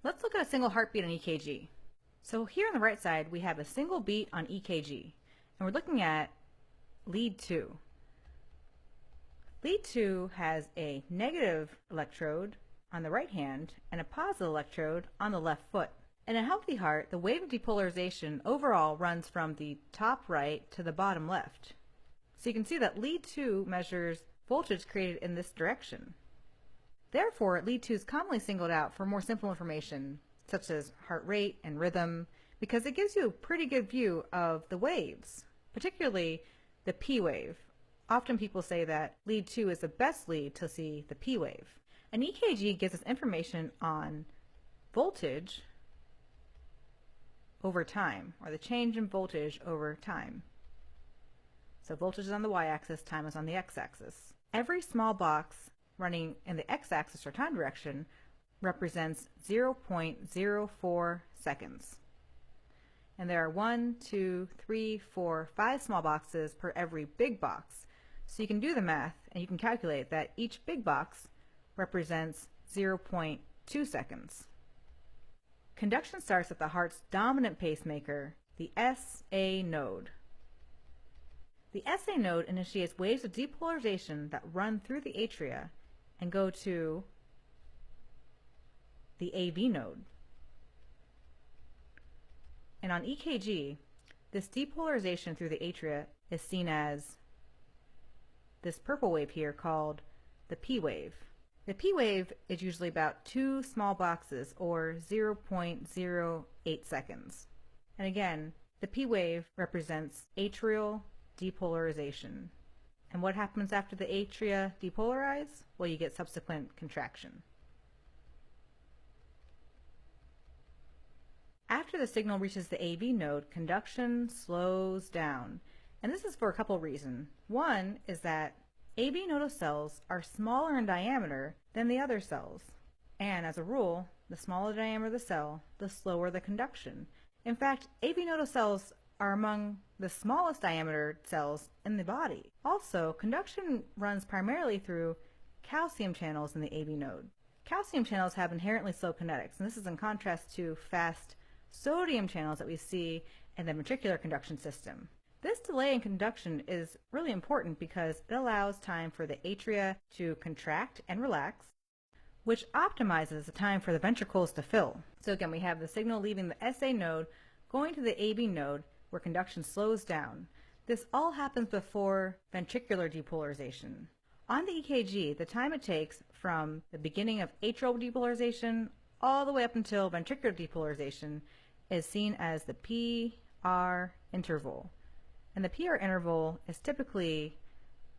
Let's look at a single heartbeat on EKG. So here on the right side, we have a single beat on EKG, and we're looking at lead 2. Lead 2 has a negative electrode on the right hand and a positive electrode on the left foot. In a healthy heart, the wave of depolarization overall runs from the top right to the bottom left. So you can see that lead 2 measures voltage created in this direction. Therefore, lead 2 is commonly singled out for more simple information, such as heart rate and rhythm, because it gives you a pretty good view of the waves, particularly the P wave. Often people say that lead 2 is the best lead to see the P wave. An EKG gives us information on voltage over time, or the change in voltage over time. So voltage is on the y-axis, time is on the x-axis. Every small box running in the x-axis or time direction represents 0.04 seconds. And there are 1, 2, 3, 4, 5 small boxes per every big box. So you can do the math and you can calculate that each big box represents 0.2 seconds. Conduction starts at the heart's dominant pacemaker, the SA node. The SA node initiates waves of depolarization that run through the atria and go to the AV node. And on EKG, this depolarization through the atria is seen as this purple wave here called the P wave. The P wave is usually about 2 small boxes or 0.08 seconds. And again, the P wave represents atrial depolarization. And what happens after the atria depolarize? Well, you get subsequent contraction. After the signal reaches the AV node, conduction slows down. And this is for a couple reasons. One is that AV nodal cells are smaller in diameter than the other cells. And as a rule, the smaller the diameter of the cell, the slower the conduction. In fact, AV nodal cells are among the smallest diameter cells in the body. Also, conduction runs primarily through calcium channels in the AV node. Calcium channels have inherently slow kinetics, and this is in contrast to fast sodium channels that we see in the ventricular conduction system. This delay in conduction is really important because it allows time for the atria to contract and relax, which optimizes the time for the ventricles to fill. So again, we have the signal leaving the SA node going to the AV node where conduction slows down. This all happens before ventricular depolarization. On the EKG, the time it takes from the beginning of atrial depolarization all the way up until ventricular depolarization is seen as the PR interval. And the PR interval is typically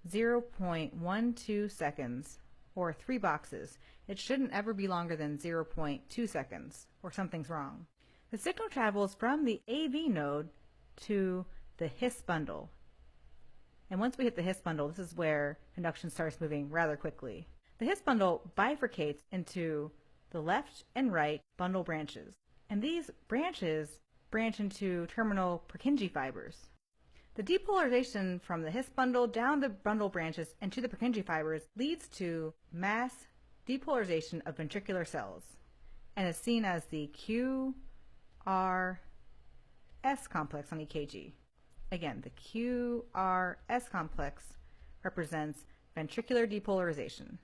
0.12 seconds or 3 boxes. It shouldn't ever be longer than 0.2 seconds or something's wrong. The signal travels from the AV node to the His bundle. And once we hit the His bundle, this is where conduction starts moving rather quickly. The His bundle bifurcates into the left and right bundle branches. And these branches branch into terminal Purkinje fibers. The depolarization from the His bundle down the bundle branches and to the Purkinje fibers leads to mass depolarization of ventricular cells and is seen as the QRS complex on EKG. Again, the QRS complex represents ventricular depolarization.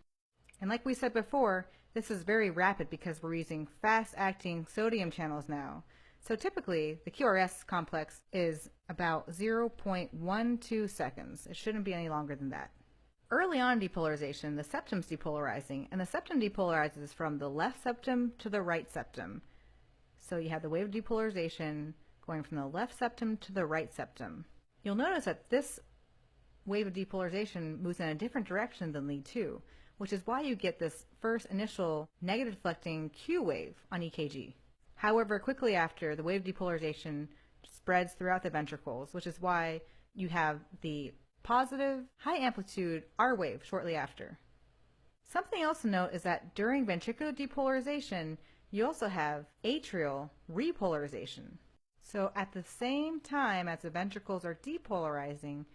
And like we said before, this is very rapid because we're using fast-acting sodium channels now. So typically, the QRS complex is about 0.12 seconds. It shouldn't be any longer than that. Early on depolarization, the septum's depolarizing, and the septum depolarizes from the left septum to the right septum. So you have the wave of depolarization going from the left septum to the right septum. You'll notice that this wave of depolarization moves in a different direction than lead 2, which is why you get this first initial negative deflecting Q wave on EKG. However, quickly after, the wave of depolarization spreads throughout the ventricles, which is why you have the positive high amplitude R wave shortly after. Something else to note is that during ventricular depolarization, you also have atrial repolarization. So at the same time as the ventricles are depolarizing,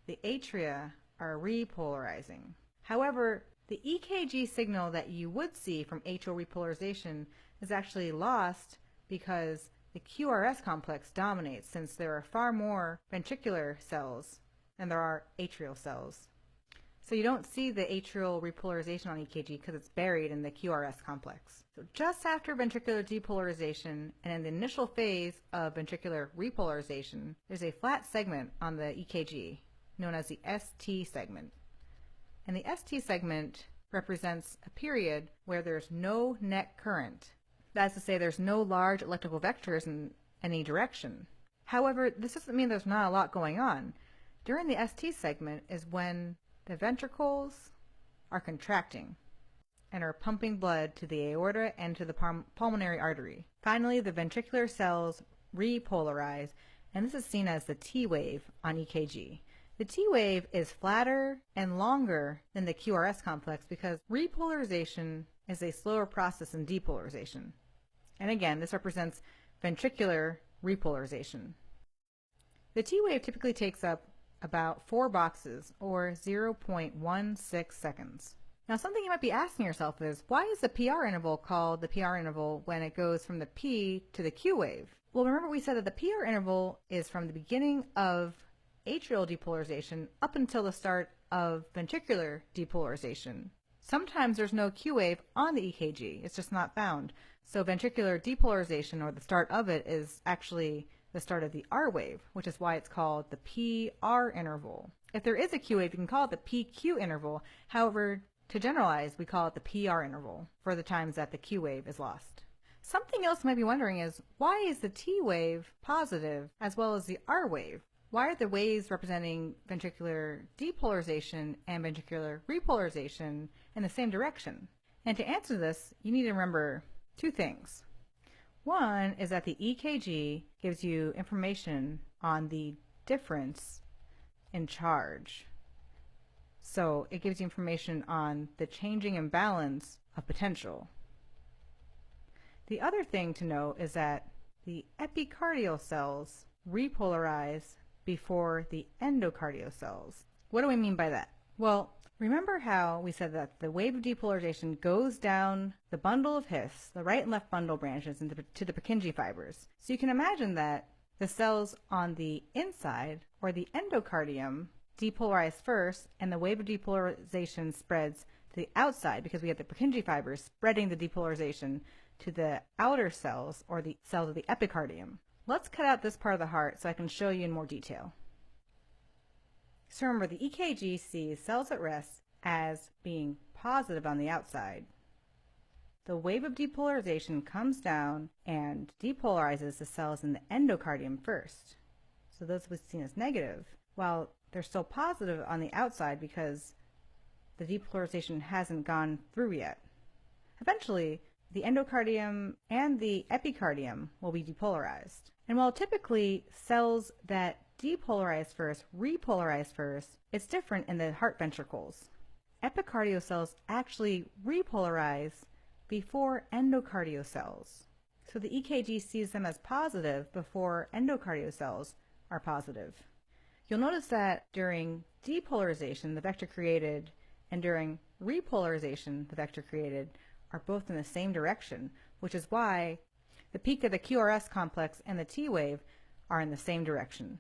the atria are repolarizing. However, The EKG signal that you would see from atrial repolarization is actually lost because the QRS complex dominates, since there are far more ventricular cells than there are atrial cells. So you don't see the atrial repolarization on EKG because it's buried in the QRS complex. So just after ventricular depolarization and in the initial phase of ventricular repolarization, there's a flat segment on the EKG known as the ST segment. And the ST segment represents a period where there's no net current. That's to say, there's no large electrical vectors in any direction. However, this doesn't mean there's not a lot going on. During the ST segment is when the ventricles are contracting and are pumping blood to the aorta and to the pulmonary artery. Finally, the ventricular cells repolarize, and this is seen as the T wave on EKG. The T wave is flatter and longer than the QRS complex because repolarization is a slower process than depolarization. And again, this represents ventricular repolarization. The T wave typically takes up about 4 boxes, or 0.16 seconds. Now, something you might be asking yourself is, why is the PR interval called the PR interval when it goes from the P to the Q wave? Well, remember we said that the PR interval is from the beginning of atrial depolarization up until the start of ventricular depolarization. Sometimes there's no Q wave on the EKG, it's just not found. So ventricular depolarization, or the start of it, is actually the start of the R wave, which is why it's called the PR interval. If there is a Q wave, you can call it the PQ interval. However, to generalize, we call it the PR interval for the times that the Q wave is lost. Something else you might be wondering is, why is the T wave positive as well as the R wave? Why are the waves representing ventricular depolarization and ventricular repolarization in the same direction? And to answer this, you need to remember 2 things. One is that the EKG gives you information on the difference in charge. So it gives you information on the changing imbalance of potential. The other thing to note is that the epicardial cells repolarize before the endocardial cells. What do we mean by that? Well, remember how we said that the wave of depolarization goes down the bundle of His, the right and left bundle branches, to the Purkinje fibers. So you can imagine that the cells on the inside, or the endocardium, depolarize first, and the wave of depolarization spreads to the outside because we have the Purkinje fibers spreading the depolarization to the outer cells, or the cells of the epicardium. Let's cut out this part of the heart so I can show you in more detail. So remember, the EKG sees cells at rest as being positive on the outside. The wave of depolarization comes down and depolarizes the cells in the endocardium first. So those will be seen as negative, while they're still positive on the outside because the depolarization hasn't gone through yet. Eventually, the endocardium and the epicardium will be depolarized. And while typically cells that depolarize first repolarize first, it's different in the heart ventricles. Epicardial cells actually repolarize before endocardial cells. So the EKG sees them as positive before endocardial cells are positive. You'll notice that during depolarization, the vector created, and during repolarization, the vector created, are both in the same direction, which is why the peak of the QRS complex and the T wave are in the same direction.